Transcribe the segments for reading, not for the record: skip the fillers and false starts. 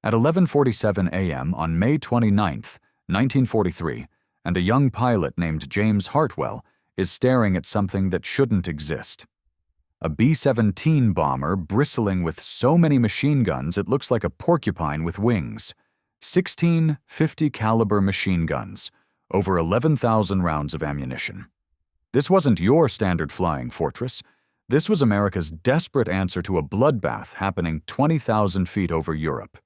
At 11:47 a.m. on May 29, 1943, and a young pilot named James Hartwell is staring at something that shouldn't exist. A B-17 bomber bristling with so many machine guns it looks like a porcupine with wings. 16 .50 caliber machine guns, over 11,000 rounds of ammunition. This wasn't your standard flying fortress. This was America's desperate answer to a bloodbath happening 20,000 feet over Europe.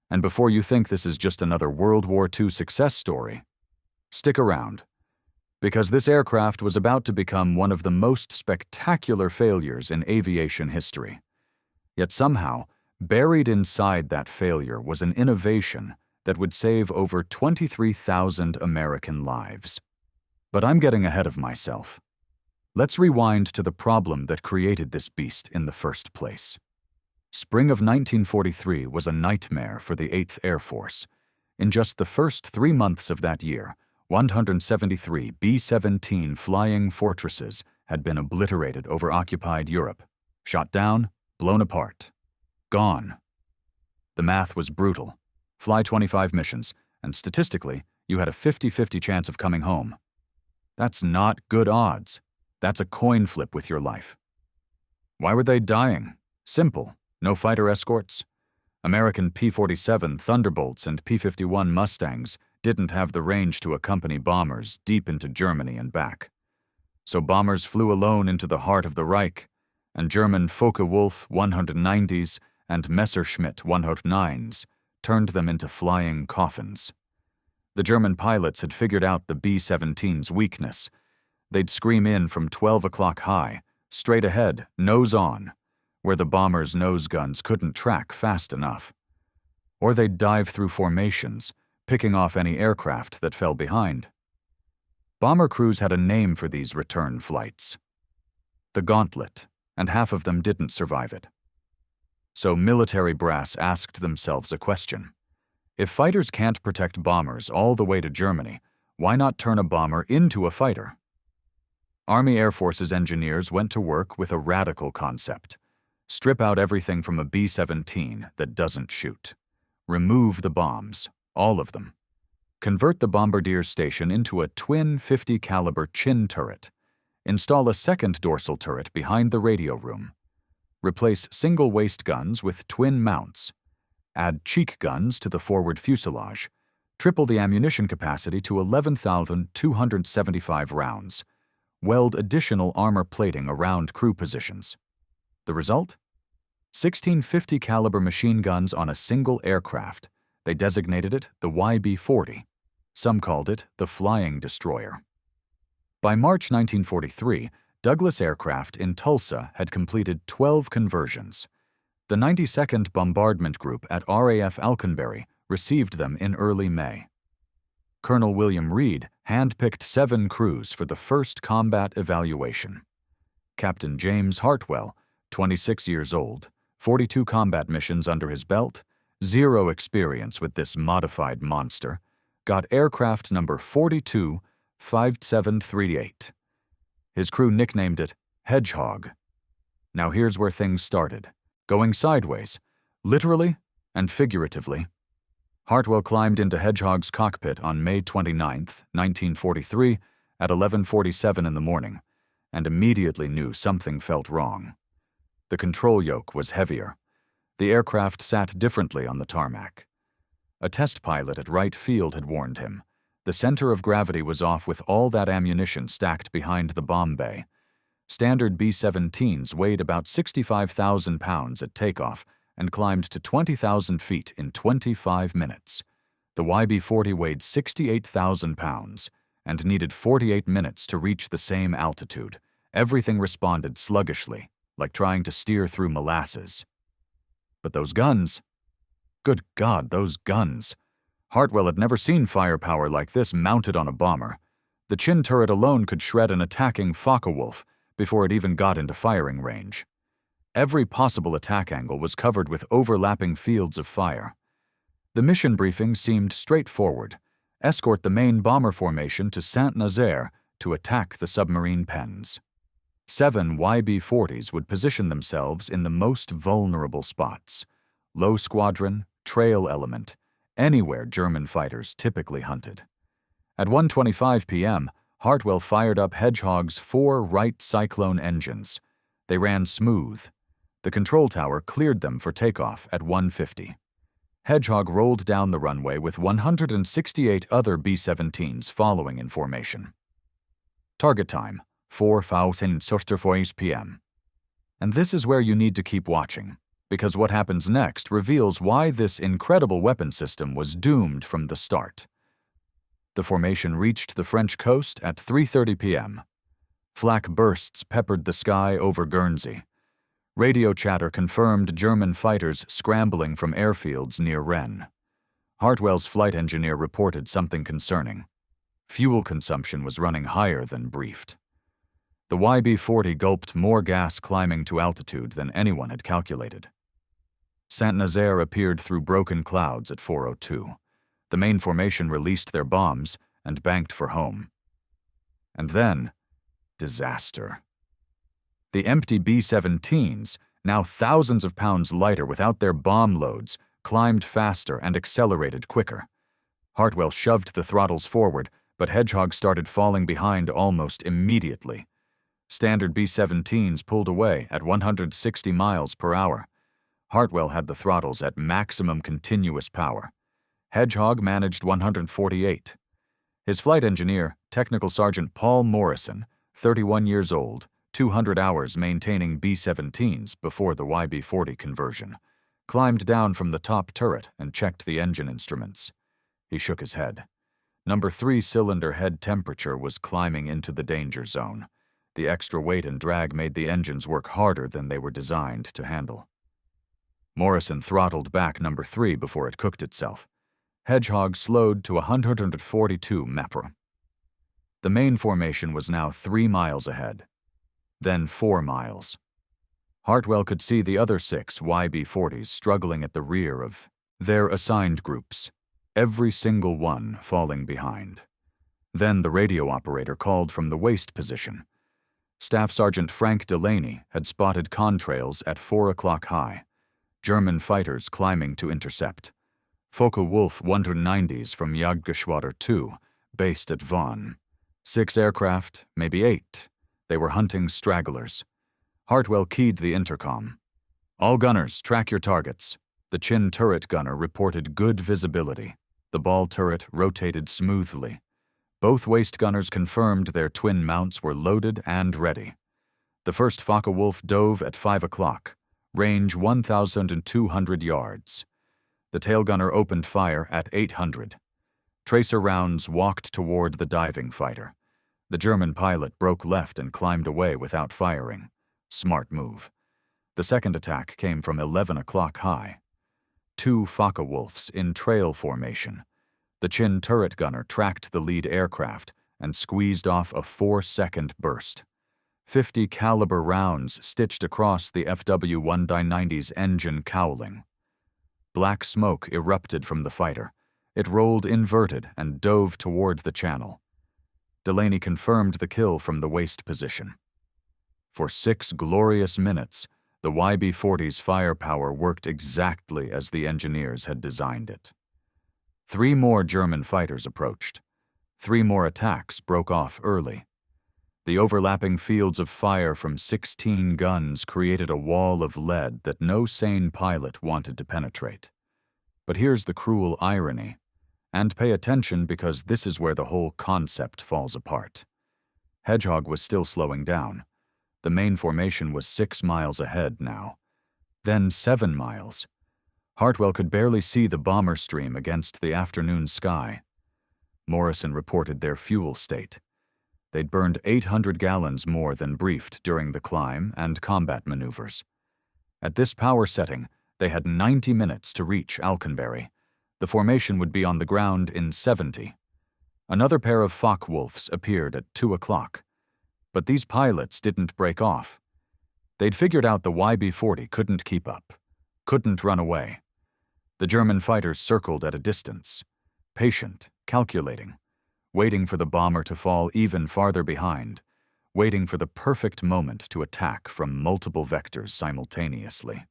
And before you think this is just another World War II success story, stick around, because this aircraft was about to become one of the most spectacular failures in aviation history. Yet somehow, buried inside that failure was an innovation that would save over 23,000 American lives. But I'm getting ahead of myself. Let's rewind to the problem that created this beast in the first place. Spring of 1943 was a nightmare for the 8th Air Force. In just the first 3 months of that year, 173 B-17 flying fortresses had been obliterated over occupied Europe, shot down, blown apart, gone. The math was brutal. Fly 25 missions, and statistically, you had a 50-50 chance of coming home. That's not good odds. That's a coin flip with your life. Why were they dying? Simple. No fighter escorts. American P-47 Thunderbolts and P-51 Mustangs didn't have the range to accompany bombers deep into Germany and back. So bombers flew alone into the heart of the Reich, and German Focke-Wulf 190s and Messerschmitt 109s turned them into flying coffins. The German pilots had figured out the B-17's weakness. They'd scream in from 12 o'clock high, straight ahead, nose on, where the bombers' nose guns couldn't track fast enough. Or they'd dive through formations, picking off any aircraft that fell behind. Bomber crews had a name for these return flights: the Gauntlet, and half of them didn't survive it. So military brass asked themselves a question. If fighters can't protect bombers all the way to Germany, why not turn a bomber into a fighter? Army Air Force's engineers went to work with a radical concept. Strip out everything from a B-17 that doesn't shoot. Remove the bombs, all of them. Convert the bombardier station into a twin 50 caliber chin turret. Install a second dorsal turret behind the radio room. Replace single waist guns with twin mounts. Add cheek guns to the forward fuselage. Triple the ammunition capacity to 11,275 rounds. Weld additional armor plating around crew positions. The result? 16 .50 caliber machine guns on a single aircraft. They designated it the YB-40. Some called it the Flying Destroyer. By March 1943, Douglas Aircraft in Tulsa had completed 12 conversions. The 92nd Bombardment Group at RAF Alconbury received them in early May. Colonel William Reed handpicked 7 crews for the first combat evaluation. Captain James Hartwell, 26 years old, 42 combat missions under his belt, 0 experience with this modified monster, got aircraft number 425738. His crew nicknamed it Hedgehog. Now here's where things started, going sideways, literally and figuratively. Hartwell climbed into Hedgehog's cockpit on May 29, 1943, at 11:47 in the morning, and immediately knew something felt wrong. The control yoke was heavier. The aircraft sat differently on the tarmac. A test pilot at Wright Field had warned him. The center of gravity was off with all that ammunition stacked behind the bomb bay. Standard B-17s weighed about 65,000 pounds at takeoff and climbed to 20,000 feet in 25 minutes. The YB-40 weighed 68,000 pounds and needed 48 minutes to reach the same altitude. Everything responded sluggishly, like trying to steer through molasses. But those guns! Good God, those guns! Hartwell had never seen firepower like this mounted on a bomber. The chin turret alone could shred an attacking Focke-Wulf before it even got into firing range. Every possible attack angle was covered with overlapping fields of fire. The mission briefing seemed straightforward. Escort the main bomber formation to Saint-Nazaire to attack the submarine pens. 7 YB-40s would position themselves in the most vulnerable spots: low squadron, trail element, anywhere German fighters typically hunted. At 1:25 p.m., Hartwell fired up Hedgehog's 4 Wright Cyclone engines. They ran smooth. The control tower cleared them for takeoff at 1:50. Hedgehog rolled down the runway with 168 other B-17s following in formation. Target time, 4:45 p.m. And this is where you need to keep watching, because what happens next reveals why this incredible weapon system was doomed from the start. The formation reached the French coast at 3:30 p.m. Flak bursts peppered the sky over Guernsey. Radio chatter confirmed German fighters scrambling from airfields near Rennes. Hartwell's flight engineer reported something concerning. Fuel consumption was running higher than briefed. The YB-40 gulped more gas climbing to altitude than anyone had calculated. Saint-Nazaire appeared through broken clouds at 4:02. The main formation released their bombs and banked for home. And then, disaster. The empty B-17s, now thousands of pounds lighter without their bomb loads, climbed faster and accelerated quicker. Hartwell shoved the throttles forward, but Hedgehog started falling behind almost immediately. Standard B-17s pulled away at 160 miles per hour. Hartwell had the throttles at maximum continuous power. Hedgehog managed 148. His flight engineer, Technical Sergeant Paul Morrison, 31 years old, 200 hours maintaining B-17s before the YB-40 conversion, climbed down from the top turret and checked the engine instruments. He shook his head. Number 3 cylinder head temperature was climbing into the danger zone. The extra weight and drag made the engines work harder than they were designed to handle. Morrison throttled back number 3 before it cooked itself. Hedgehog slowed to 142 mph. The main formation was now 3 miles ahead. Then 4 miles. Hartwell could see the other 6 YB-40s struggling at the rear of their assigned groups, every single one falling behind. Then the radio operator called from the waist position. Staff Sergeant Frank Delaney had spotted contrails at 4 o'clock high, German fighters climbing to intercept. Focke-Wulf 190s from Jagdgeschwader 2, based at Vaughan. 6 aircraft, maybe 8. They were hunting stragglers. Hartwell keyed the intercom. All gunners, track your targets. The chin turret gunner reported good visibility. The ball turret rotated smoothly. Both waist gunners confirmed their twin mounts were loaded and ready. The first Focke-Wulf dove at 5 o'clock, range 1,200 yards. The tail gunner opened fire at 800. Tracer rounds walked toward the diving fighter. The German pilot broke left and climbed away without firing. Smart move. The second attack came from 11 o'clock high. 2 Focke-Wulfs in trail formation. The chin turret gunner tracked the lead aircraft and squeezed off a 4-second burst. 50 caliber rounds stitched across the FW-190's engine cowling. Black smoke erupted from the fighter. It rolled inverted and dove toward the channel. Delaney confirmed the kill from the waist position. For 6 glorious minutes, the YB-40's firepower worked exactly as the engineers had designed it. 3 more German fighters approached. 3 more attacks broke off early. The overlapping fields of fire from 16 guns created a wall of lead that no sane pilot wanted to penetrate. But here's the cruel irony. And pay attention because this is where the whole concept falls apart. Hedgehog was still slowing down. The main formation was 6 miles ahead now. Then 7 miles. Hartwell could barely see the bomber stream against the afternoon sky. Morrison reported their fuel state. They'd burned 800 gallons more than briefed during the climb and combat maneuvers. At this power setting, they had 90 minutes to reach Alconbury. The formation would be on the ground in 70. Another pair of Focke-Wulfs appeared at 2 o'clock. But these pilots didn't break off. They'd figured out the YB-40 couldn't keep up, couldn't run away. The German fighters circled at a distance, patient, calculating, waiting for the bomber to fall even farther behind, waiting for the perfect moment to attack from multiple vectors simultaneously.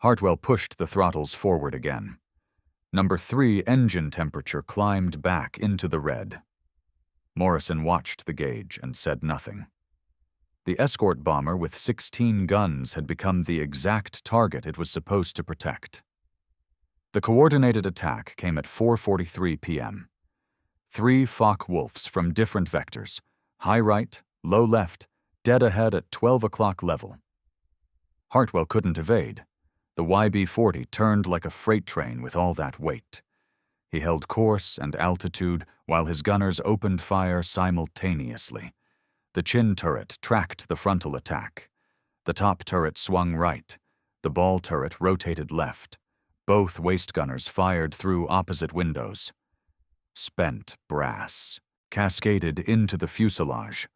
Hartwell pushed the throttles forward again. Number 3 engine temperature climbed back into the red. Morrison watched the gauge and said nothing. The escort bomber with 16 guns had become the exact target it was supposed to protect. The coordinated attack came at 4:43 p.m. 3 Focke-Wulfs from different vectors, high right, low left, dead ahead at 12 o'clock level. Hartwell couldn't evade. The YB-40 turned like a freight train with all that weight. He held course and altitude while his gunners opened fire simultaneously. The chin turret tracked the frontal attack. The top turret swung right. The ball turret rotated left. Both waist gunners fired through opposite windows. Spent brass cascaded into the fuselage.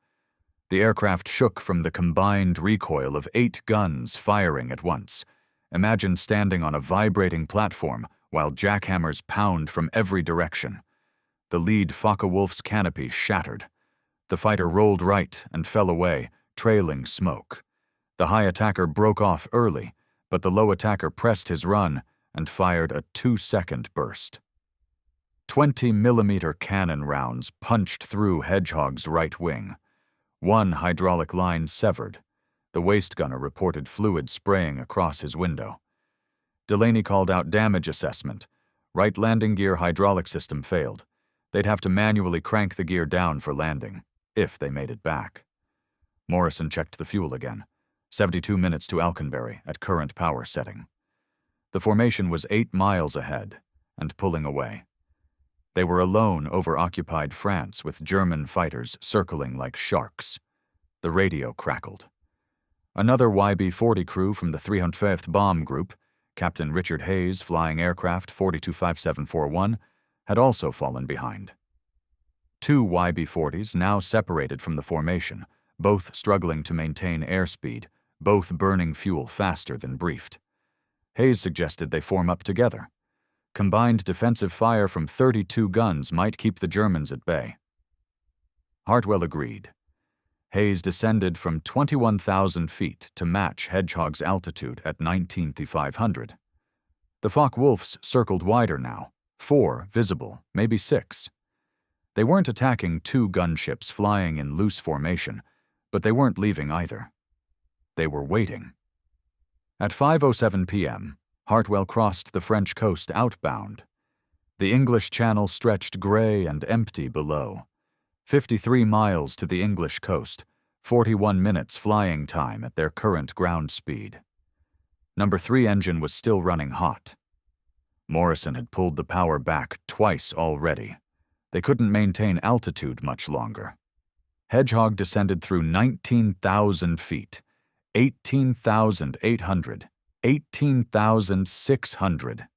The aircraft shook from the combined recoil of 8 guns firing at once. Imagine standing on a vibrating platform while jackhammers pound from every direction. The lead Focke-Wulf's canopy shattered. The fighter rolled right and fell away, trailing smoke. The high attacker broke off early, but the low attacker pressed his run and fired a 2-second burst. 20-millimeter cannon rounds punched through Hedgehog's right wing. 1 hydraulic line severed. The waist gunner reported fluid spraying across his window. Delaney called out damage assessment. Right landing gear hydraulic system failed. They'd have to manually crank the gear down for landing, if they made it back. Morrison checked the fuel again. 72 minutes to Alconbury at current power setting. The formation was 8 miles ahead and pulling away. They were alone over occupied France with German fighters circling like sharks. The radio crackled. Another YB-40 crew from the 305th Bomb Group, Captain Richard Hayes, flying aircraft 425741, had also fallen behind. 2 YB-40s now separated from the formation, both struggling to maintain airspeed, both burning fuel faster than briefed. Hayes suggested they form up together. Combined defensive fire from 32 guns might keep the Germans at bay. Hartwell agreed. Hayes descended from 21,000 feet to match Hedgehog's altitude at 19,500. The Focke-Wulfs circled wider now, 4 visible, maybe 6. They weren't attacking 2 gunships flying in loose formation, but they weren't leaving either. They were waiting. At 5:07 p.m., Hartwell crossed the French coast outbound. The English Channel stretched gray and empty below. 53 miles to the English coast, 41 minutes flying time at their current ground speed. Number 3 engine was still running hot. Morrison had pulled the power back twice already. They couldn't maintain altitude much longer. Hedgehog descended through 19,000 feet, 18,800, 18,600.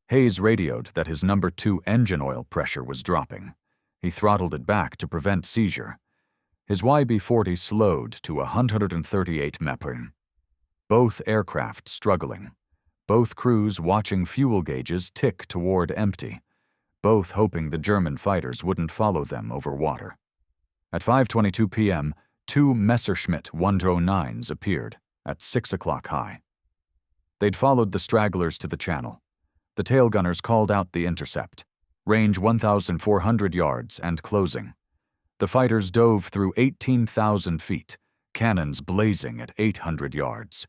Hayes radioed that his number 2 engine oil pressure was dropping. He throttled it back to prevent seizure. His YB-40 slowed to 138 mph. Both aircraft struggling. Both crews watching fuel gauges tick toward empty. Both hoping the German fighters wouldn't follow them over water. At 5:22 p.m., 2 Messerschmitt 109s appeared at 6 o'clock high. They'd followed the stragglers to the channel. The tail gunners called out the intercept. Range 1,400 yards and closing. The fighters dove through 18,000 feet, cannons blazing at 800 yards.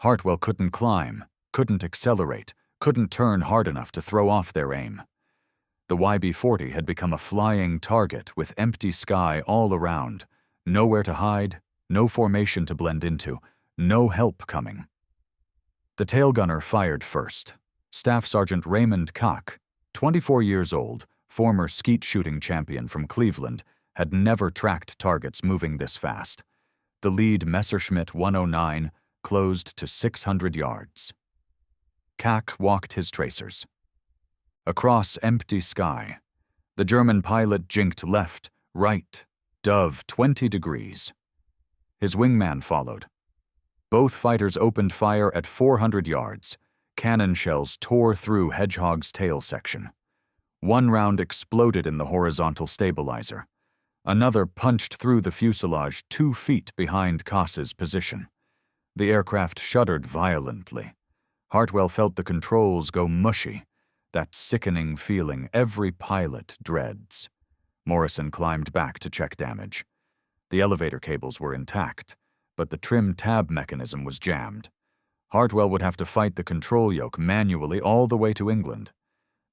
Hartwell couldn't climb, couldn't accelerate, couldn't turn hard enough to throw off their aim. The YB-40 had become a flying target with empty sky all around, nowhere to hide, no formation to blend into, no help coming. The tail gunner fired first. Staff Sergeant Raymond Koch, 24 years old, former skeet shooting champion from Cleveland, had never tracked targets moving this fast. The lead Messerschmitt 109 closed to 600 yards. Koch walked his tracers. Across empty sky, the German pilot jinked left, right, dove 20 degrees. His wingman followed. Both fighters opened fire at 400 yards. Cannon shells tore through Hedgehog's tail section. 1 round exploded in the horizontal stabilizer. Another punched through the fuselage 2 feet behind Koss's position. The aircraft shuddered violently. Hartwell felt the controls go mushy, that sickening feeling every pilot dreads. Morrison climbed back to check damage. The elevator cables were intact, but the trim tab mechanism was jammed. Hartwell would have to fight the control yoke manually all the way to England.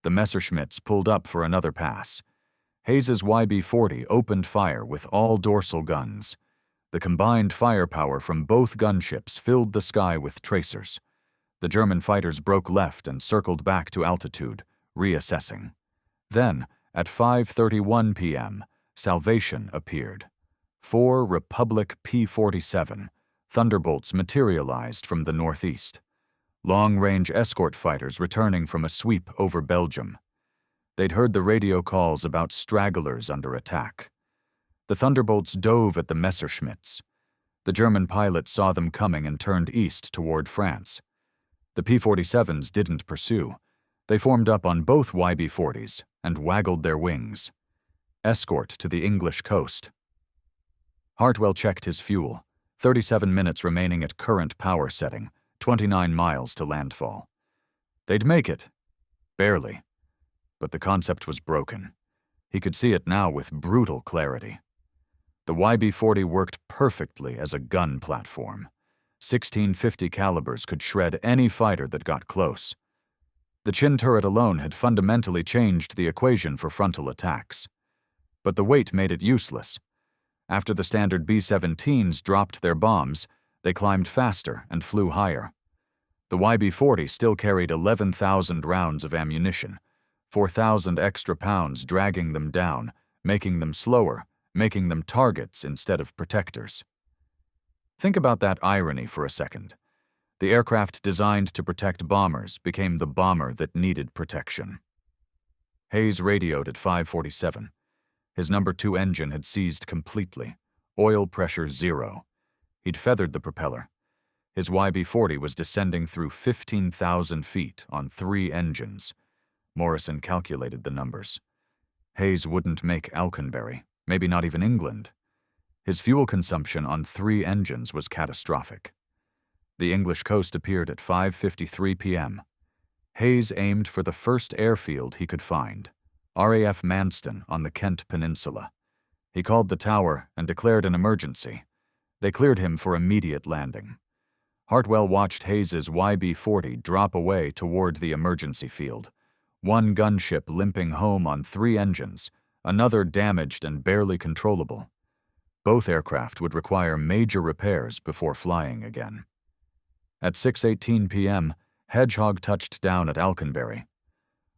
The Messerschmitts pulled up for another pass. Hayes's YB-40 opened fire with all dorsal guns. The combined firepower from both gunships filled the sky with tracers. The German fighters broke left and circled back to altitude, reassessing. Then, at 5:31 p.m., salvation appeared. 4 Republic P-47 Thunderbolts materialized from the northeast. Long-range escort fighters returning from a sweep over Belgium. They'd heard the radio calls about stragglers under attack. The Thunderbolts dove at the Messerschmitts. The German pilots saw them coming and turned east toward France. The P-47s didn't pursue. They formed up on both YB-40s and waggled their wings. Escort to the English coast. Hartwell checked his fuel. 37 minutes remaining at current power setting, 29 miles to landfall. They'd make it. Barely. But the concept was broken. He could see it now with brutal clarity. The YB-40 worked perfectly as a gun platform. 1650 calibers could shred any fighter that got close. The chin turret alone had fundamentally changed the equation for frontal attacks. But the weight made it useless. After the standard B-17s dropped their bombs, they climbed faster and flew higher. The YB-40 still carried 11,000 rounds of ammunition, 4,000 extra pounds dragging them down, making them slower, making them targets instead of protectors. Think about that irony for a second. The aircraft designed to protect bombers became the bomber that needed protection. Hayes radioed at 5:47. His number 2 engine had seized completely. Oil pressure 0. He'd feathered the propeller. His YB-40 was descending through 15,000 feet on 3 engines. Morrison calculated the numbers. Hayes wouldn't make Alconbury, maybe not even England. His fuel consumption on 3 engines was catastrophic. The English coast appeared at 5:53 p.m. Hayes aimed for the first airfield he could find, RAF Manston on the Kent Peninsula. He called the tower and declared an emergency. They cleared him for immediate landing. Hartwell watched Hayes's YB-40 drop away toward the emergency field. One gunship limping home on 3 engines, another damaged and barely controllable. Both aircraft would require major repairs before flying again. At 6:18 p.m., Hedgehog touched down at Alconbury.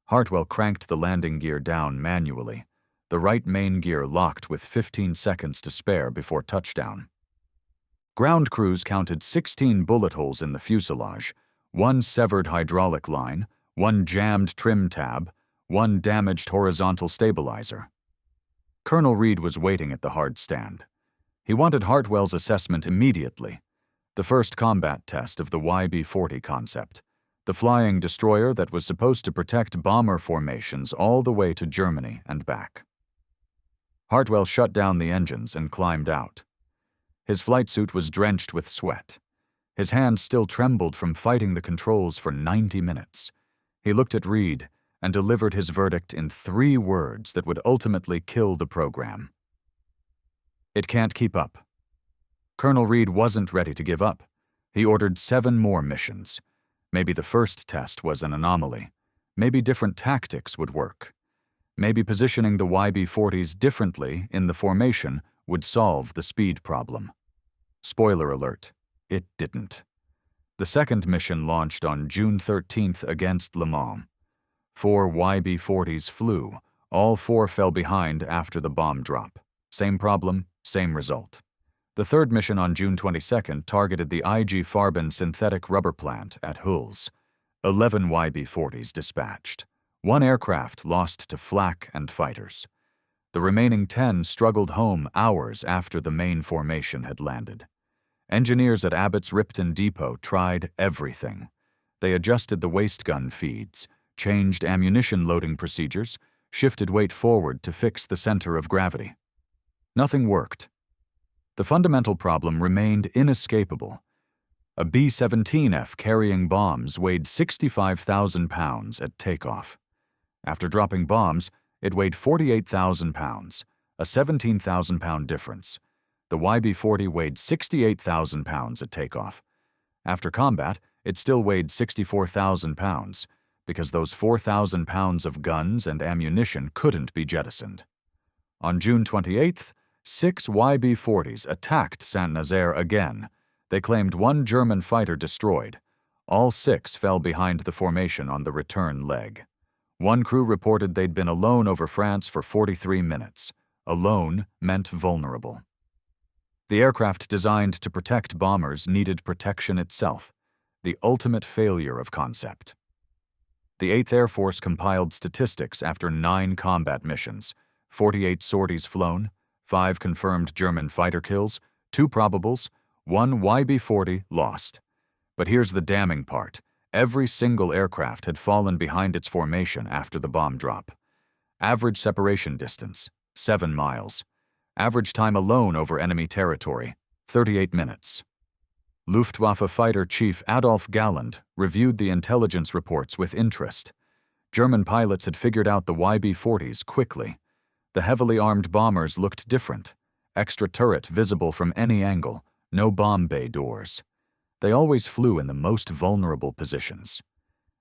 Hartwell cranked the landing gear down manually, the right main gear locked with 15 seconds to spare before touchdown. Ground crews counted 16 bullet holes in the fuselage, 1 severed hydraulic line, 1 jammed trim tab, 1 damaged horizontal stabilizer. Colonel Reed was waiting at the hard stand. He wanted Hartwell's assessment immediately. The first combat test of the YB-40 concept. The flying destroyer that was supposed to protect bomber formations all the way to Germany and back. Hartwell shut down the engines and climbed out. His flight suit was drenched with sweat. His hands still trembled from fighting the controls for 90 minutes. He looked at Reed and delivered his verdict in 3 words that would ultimately kill the program. It can't keep up. Colonel Reed wasn't ready to give up. He ordered 7 more missions. Maybe the first test was an anomaly. Maybe different tactics would work. Maybe positioning the YB-40s differently in the formation would solve the speed problem. Spoiler alert, it didn't. The second mission launched on June 13th against Le Mans. 4 YB-40s flew. All 4 fell behind after the bomb drop. Same problem, same result. The third mission on June 22nd targeted the IG Farben synthetic rubber plant at Hulls. 11 YB-40s dispatched. 1 aircraft lost to flak and fighters. The remaining 10 struggled home hours after the main formation had landed. Engineers at Abbott's Ripton Depot tried everything. They adjusted the waste gun feeds, changed ammunition loading procedures, shifted weight forward to fix the center of gravity. Nothing worked. The fundamental problem remained inescapable. A B-17F carrying bombs weighed 65,000 pounds at takeoff. After dropping bombs, it weighed 48,000 pounds, a 17,000-pound difference. The YB-40 weighed 68,000 pounds at takeoff. After combat, it still weighed 64,000 pounds, because those 4,000 pounds of guns and ammunition couldn't be jettisoned. On June 28th, 6 YB-40s attacked Saint-Nazaire again. They claimed 1 German fighter destroyed. All 6 fell behind the formation on the return leg. One crew reported they'd been alone over France for 43 minutes. Alone meant vulnerable. The aircraft designed to protect bombers needed protection itself, the ultimate failure of concept. The 8th Air Force compiled statistics after 9 combat missions, 48 sorties flown, 5 confirmed German fighter kills, 2 probables, 1 YB-40 lost. But here's the damning part. Every single aircraft had fallen behind its formation after the bomb drop. Average separation distance, 7 miles. Average time alone over enemy territory, 38 minutes. Luftwaffe Fighter Chief Adolf Galland reviewed the intelligence reports with interest. German pilots had figured out the YB-40s quickly. The heavily armed bombers looked different. Extra turret visible from any angle, no bomb bay doors. They always flew in the most vulnerable positions.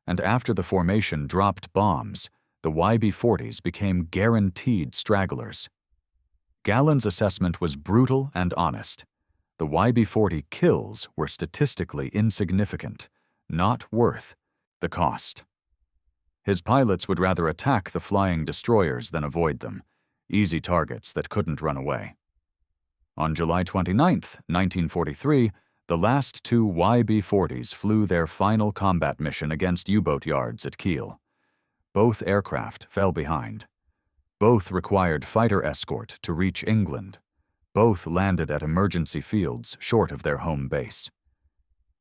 And after the formation dropped bombs, the YB-40s became guaranteed stragglers. Galland's assessment was brutal and honest. The YB-40 kills were statistically insignificant, not worth the cost. His pilots would rather attack the flying destroyers than avoid them, easy targets that couldn't run away. On July 29, 1943, the last 2 YB-40s flew their final combat mission against U-boat yards at Kiel. Both aircraft fell behind. Both required fighter escort to reach England. Both landed at emergency fields short of their home base.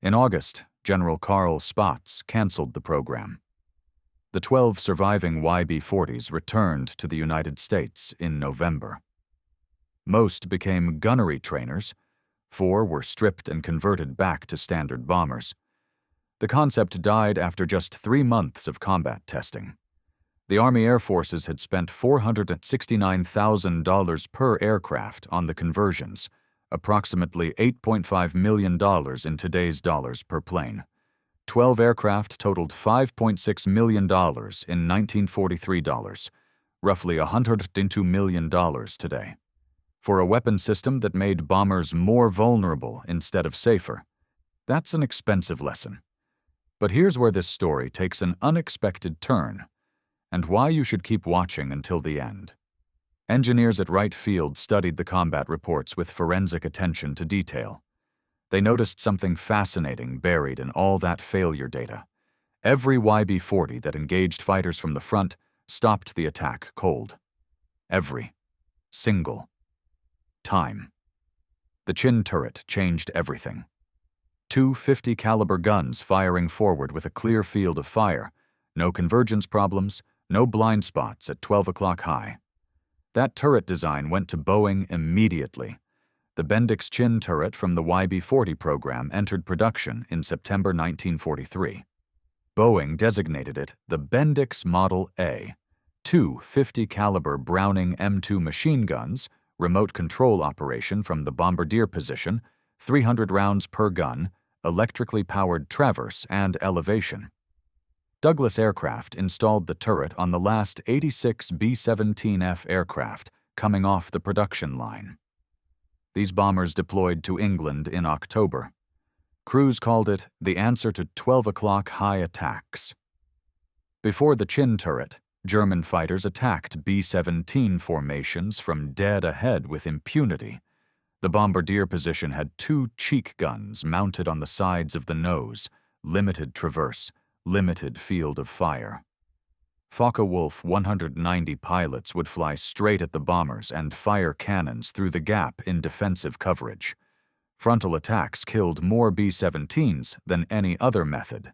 In August, General Karl Spaatz canceled the program. The 12 surviving YB-40s returned to the United States in November. Most became gunnery trainers. 4 were stripped and converted back to standard bombers. The concept died after just 3 months of combat testing. The Army Air Forces had spent $469,000 per aircraft on the conversions, approximately $8.5 million in today's dollars per plane. 12 aircraft totaled $5.6 million in 1943 dollars, roughly $102 million today. For a weapon system that made bombers more vulnerable instead of safer, that's an expensive lesson. But here's where this story takes an unexpected turn, and why you should keep watching until the end. Engineers at Wright Field studied the combat reports with forensic attention to detail. They noticed something fascinating buried in all that failure data. Every YB-40 that engaged fighters from the front stopped the attack cold. Every single time. The chin turret changed everything. 2 50 caliber guns firing forward with a clear field of fire, no convergence problems, no blind spots at 12 o'clock high. That turret design went to Boeing immediately. The Bendix chin turret from the YB-40 program entered production in September 1943. Boeing designated it the Bendix Model A. 2 50 caliber Browning M2 machine guns, remote control operation from the bombardier position, 300 rounds per gun, electrically powered traverse and elevation. Douglas Aircraft installed the turret on the last 86 B-17F aircraft coming off the production line. These bombers deployed to England in October. Crews called it the answer to 12 o'clock high attacks. Before the chin turret, German fighters attacked B-17 formations from dead ahead with impunity. The bombardier position had 2 cheek guns mounted on the sides of the nose, limited traverse, limited field of fire. Focke-Wulf 190 pilots would fly straight at the bombers and fire cannons through the gap in defensive coverage. Frontal attacks killed more B-17s than any other method.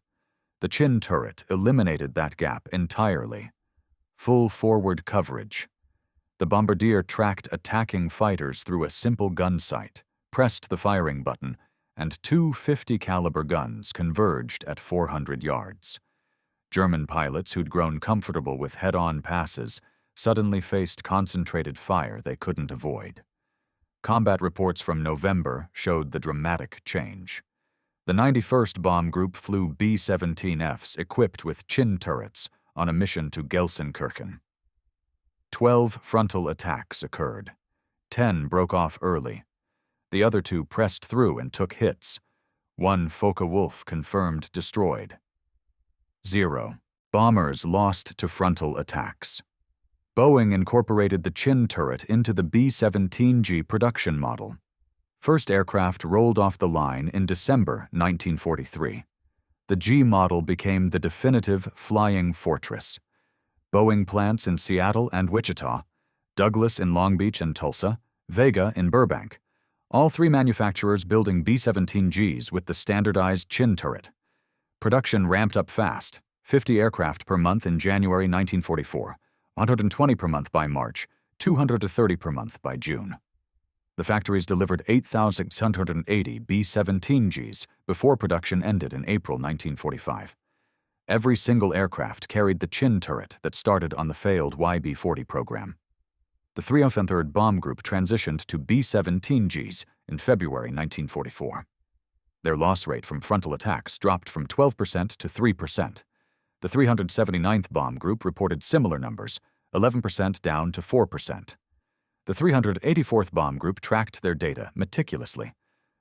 The chin turret eliminated that gap entirely. Full forward coverage. The bombardier tracked attacking fighters through a simple gun sight, pressed the firing button, and two 50 caliber guns converged at 400 yards. German pilots who'd grown comfortable with head-on passes suddenly faced concentrated fire they couldn't avoid. Combat reports from November showed the dramatic change. The 91st Bomb Group flew B-17Fs equipped with chin turrets on a mission to Gelsenkirchen. 12 frontal attacks occurred. 10 broke off early. The other 2 pressed through and took hits. 1 Focke-Wulf confirmed destroyed. 0. Bombers lost to frontal attacks. Boeing incorporated the chin turret into the B-17G production model. First aircraft rolled off the line in December 1943. The G model became the definitive flying fortress. Boeing plants in Seattle and Wichita, Douglas in Long Beach and Tulsa, Vega in Burbank, all 3 manufacturers building B-17Gs with the standardized chin turret. Production ramped up fast, 50 aircraft per month in January 1944, 120 per month by March, 230 per month by June. The factories delivered 8,680 B-17Gs before production ended in April 1945. Every single aircraft carried the chin turret that started on the failed YB-40 program. The 303rd Bomb Group transitioned to B-17Gs in February 1944. Their loss rate from frontal attacks dropped from 12% to 3%. The 379th Bomb Group reported similar numbers, 11% down to 4%. The 384th Bomb Group tracked their data meticulously.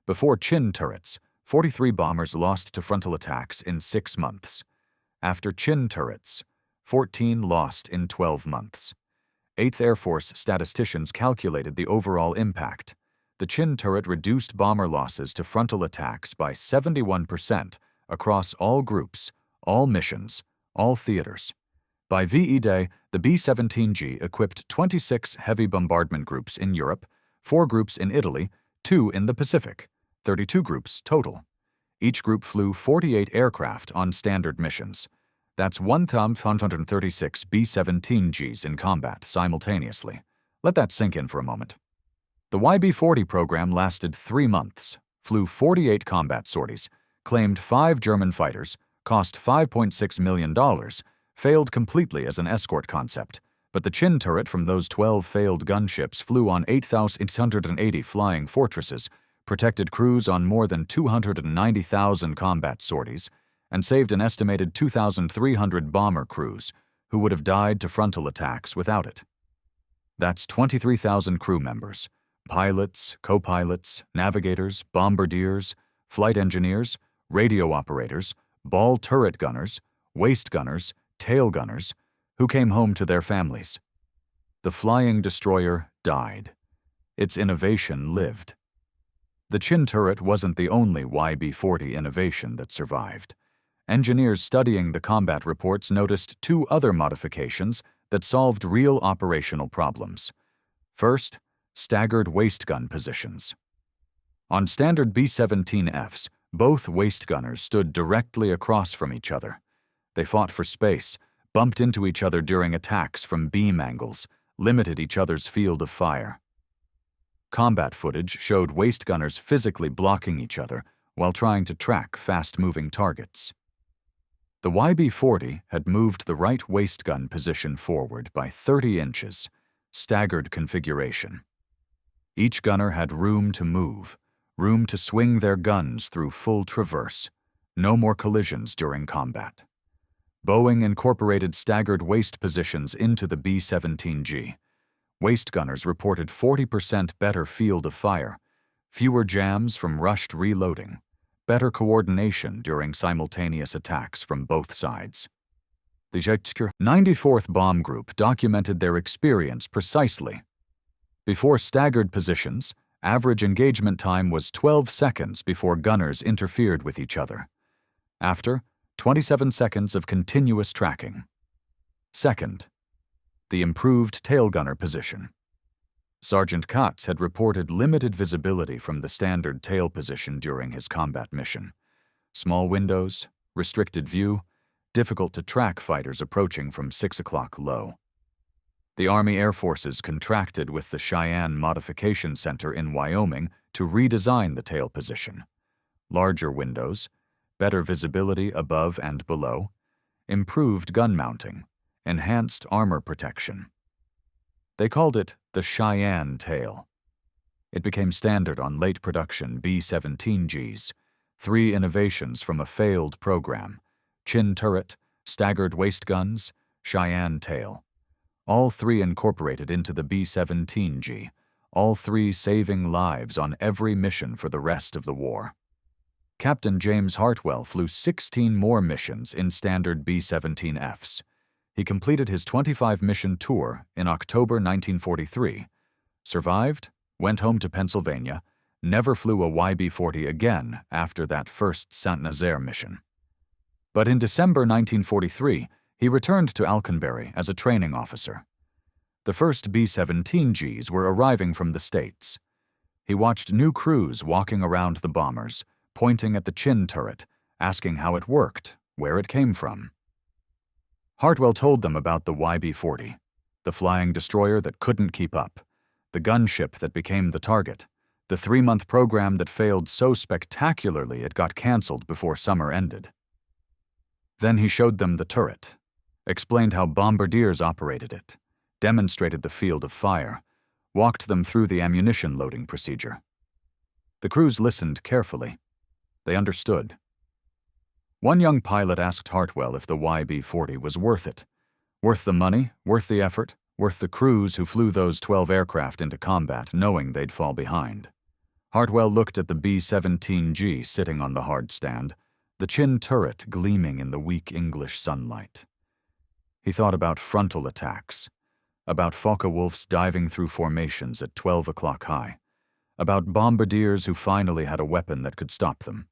Before chin turrets, 43 bombers lost to frontal attacks in 6 months. After chin turrets, 14 lost in 12 months. 8th Air Force statisticians calculated the overall impact. The chin turret reduced bomber losses to frontal attacks by 71% across all groups, all missions, all theaters. By VE Day, the B-17G equipped 26 heavy bombardment groups in Europe, 4 groups in Italy, 2 in the Pacific, 32 groups total. Each group flew 48 aircraft on standard missions. That's 1,536 B-17Gs in combat simultaneously. Let that sink in for a moment. The YB-40 program lasted 3 months, flew 48 combat sorties, claimed 5 German fighters, cost $5.6 million, failed completely as an escort concept, but the chin turret from those 12 failed gunships flew on 8,680 flying fortresses, protected crews on more than 290,000 combat sorties, and saved an estimated 2,300 bomber crews who would have died to frontal attacks without it. That's 23,000 crew members, pilots, co-pilots, navigators, bombardiers, flight engineers, radio operators, ball turret gunners, waist gunners, tail gunners, who came home to their families. The flying destroyer died. Its innovation lived. The chin turret wasn't the only YB-40 innovation that survived. Engineers studying the combat reports noticed 2 other modifications that solved real operational problems. First, staggered waist gun positions. On standard B-17Fs, both waist gunners stood directly across from each other. They fought for space, bumped into each other during attacks from beam angles, limited each other's field of fire. Combat footage showed waist gunners physically blocking each other while trying to track fast-moving targets. The YB-40 had moved the right waist gun position forward by 30 inches, staggered configuration. Each gunner had room to move, room to swing their guns through full traverse, no more collisions during combat. Boeing incorporated staggered waist positions into the B-17G. Waist gunners reported 40% better field of fire, fewer jams from rushed reloading, better coordination during simultaneous attacks from both sides. The 94th Bomb Group documented their experience precisely. Before staggered positions, average engagement time was 12 seconds before gunners interfered with each other. After, 27 seconds of continuous tracking. Second, the improved tail gunner position. Sergeant Katz had reported limited visibility from the standard tail position during his combat mission. Small windows, restricted view, difficult to track fighters approaching from 6 o'clock low. The Army Air Forces contracted with the Cheyenne Modification Center in Wyoming to redesign the tail position. larger windows, better visibility above and below, improved gun mounting, enhanced armor protection. They called it the Cheyenne tail. It became standard on late production B-17Gs, 3 innovations from a failed program: chin turret, staggered waist guns, Cheyenne tail. All 3 incorporated into the B-17G, all 3 saving lives on every mission for the rest of the war. Captain James Hartwell flew 16 more missions in standard B-17Fs. He completed his 25-mission tour in October 1943, survived, went home to Pennsylvania, never flew a YB-40 again after that first Saint-Nazaire mission. But in December 1943, he returned to Alconbury as a training officer. The first B-17Gs were arriving from the States. He watched new crews walking around the bombers, pointing at the chin turret, asking how it worked, where it came from. Hartwell told them about the YB-40, the flying destroyer that couldn't keep up, the gunship that became the target, the 3-month program that failed so spectacularly it got canceled before summer ended. Then he showed them the turret, explained how bombardiers operated it, demonstrated the field of fire, walked them through the ammunition loading procedure. The crews listened carefully. They understood. One young pilot asked Hartwell if the YB-40 was worth it. Worth the money, worth the effort, worth the crews who flew those 12 aircraft into combat knowing they'd fall behind. Hartwell looked at the B-17G sitting on the hard stand, the chin turret gleaming in the weak English sunlight. He thought about frontal attacks, about Focke-Wulfs diving through formations at 12 o'clock high, about bombardiers who finally had a weapon that could stop them.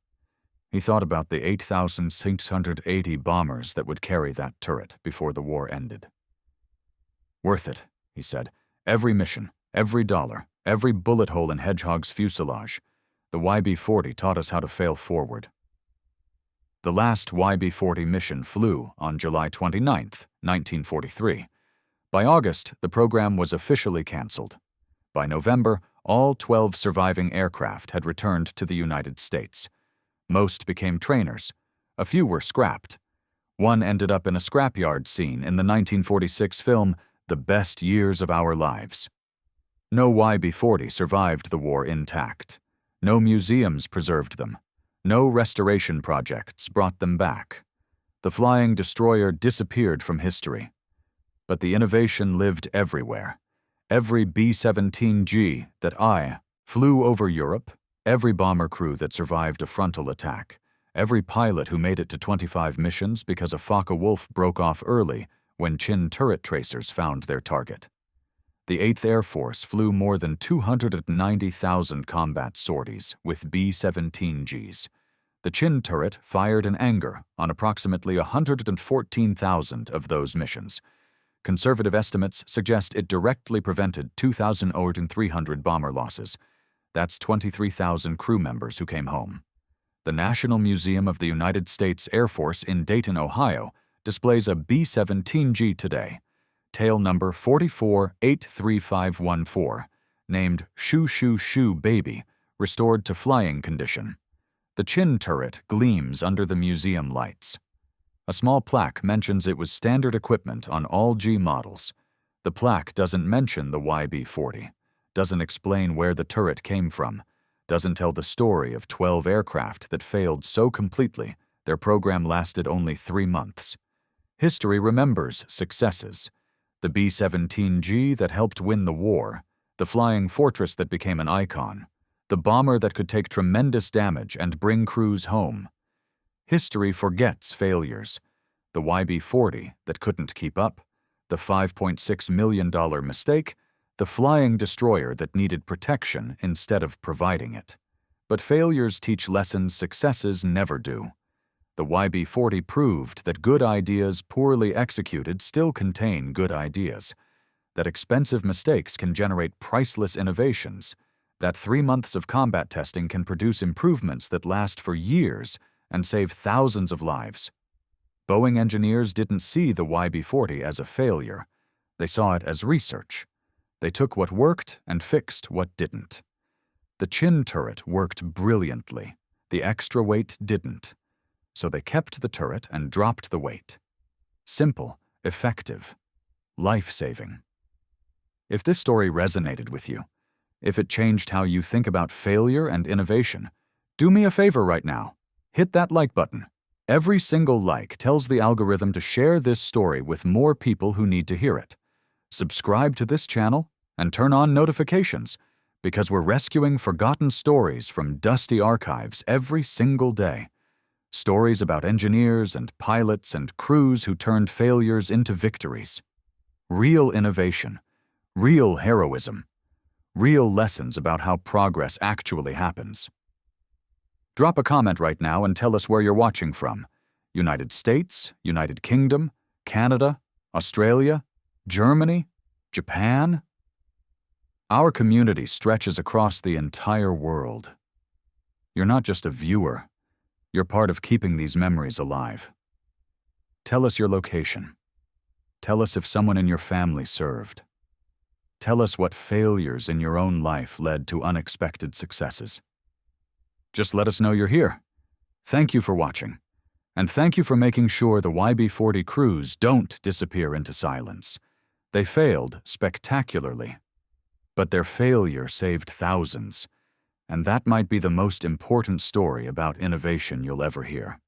He thought about the 8,680 bombers that would carry that turret before the war ended. Worth it, he said. Every mission, every dollar, every bullet hole in Hedgehog's fuselage. The YB-40 taught us how to fail forward. The last YB-40 mission flew on July 29, 1943. By August, the program was officially canceled. By November, all 12 surviving aircraft had returned to the United States. Most became trainers. A few were scrapped. One ended up in a scrapyard scene in the 1946 film The Best Years of Our Lives. No YB-40 survived the war intact. No museums preserved them. No restoration projects brought them back. The flying destroyer disappeared from history. But the innovation lived everywhere. Every B-17G that I flew over Europe, every bomber crew that survived a frontal attack, every pilot who made it to 25 missions because a Focke-Wulf broke off early when chin turret tracers found their target. The 8th Air Force flew more than 290,000 combat sorties with B-17Gs. The chin turret fired in anger on approximately 114,000 of those missions. Conservative estimates suggest it directly prevented 2,300 bomber losses. That's 23,000 crew members who came home. The National Museum of the United States Air Force in Dayton, Ohio, displays a B-17G today, tail number 4483514, named Shoo Shoo Shoo Baby, restored to flying condition. The chin turret gleams under the museum lights. A small plaque mentions it was standard equipment on all G models. The plaque doesn't mention the YB-40, doesn't explain where the turret came from, doesn't tell the story of 12 aircraft that failed so completely their program lasted only 3 months. History remembers successes. The B-17G that helped win the war, the flying fortress that became an icon, the bomber that could take tremendous damage and bring crews home. History forgets failures. The YB-40 that couldn't keep up, the $5.6 million mistake, the flying destroyer that needed protection instead of providing it. But failures teach lessons successes never do. The YB-40 proved that good ideas poorly executed still contain good ideas, that expensive mistakes can generate priceless innovations, that 3 months of combat testing can produce improvements that last for years and save thousands of lives. Boeing engineers didn't see the YB-40 as a failure. They saw it as research. They took what worked and fixed what didn't. The chin turret worked brilliantly. The extra weight didn't. So they kept the turret and dropped the weight. Simple, effective, life-saving. If this story resonated with you, if it changed how you think about failure and innovation, do me a favor right now. Hit that like button. Every single like tells the algorithm to share this story with more people who need to hear it. Subscribe to this channel and turn on notifications, because we're rescuing forgotten stories from dusty archives every single day. Stories about engineers and pilots and crews who turned failures into victories. Real innovation, real heroism, real lessons about how progress actually happens. Drop a comment right now and tell us where you're watching from. United States, United Kingdom, Canada, Australia, Germany, Japan? Our community stretches across the entire world. You're not just a viewer. You're part of keeping these memories alive. Tell us your location. Tell us if someone in your family served. Tell us what failures in your own life led to unexpected successes. Just let us know you're here. Thank you for watching. And thank you for making sure the YB-40 crews don't disappear into silence. They failed spectacularly. But their failure saved thousands. And that might be the most important story about innovation you'll ever hear.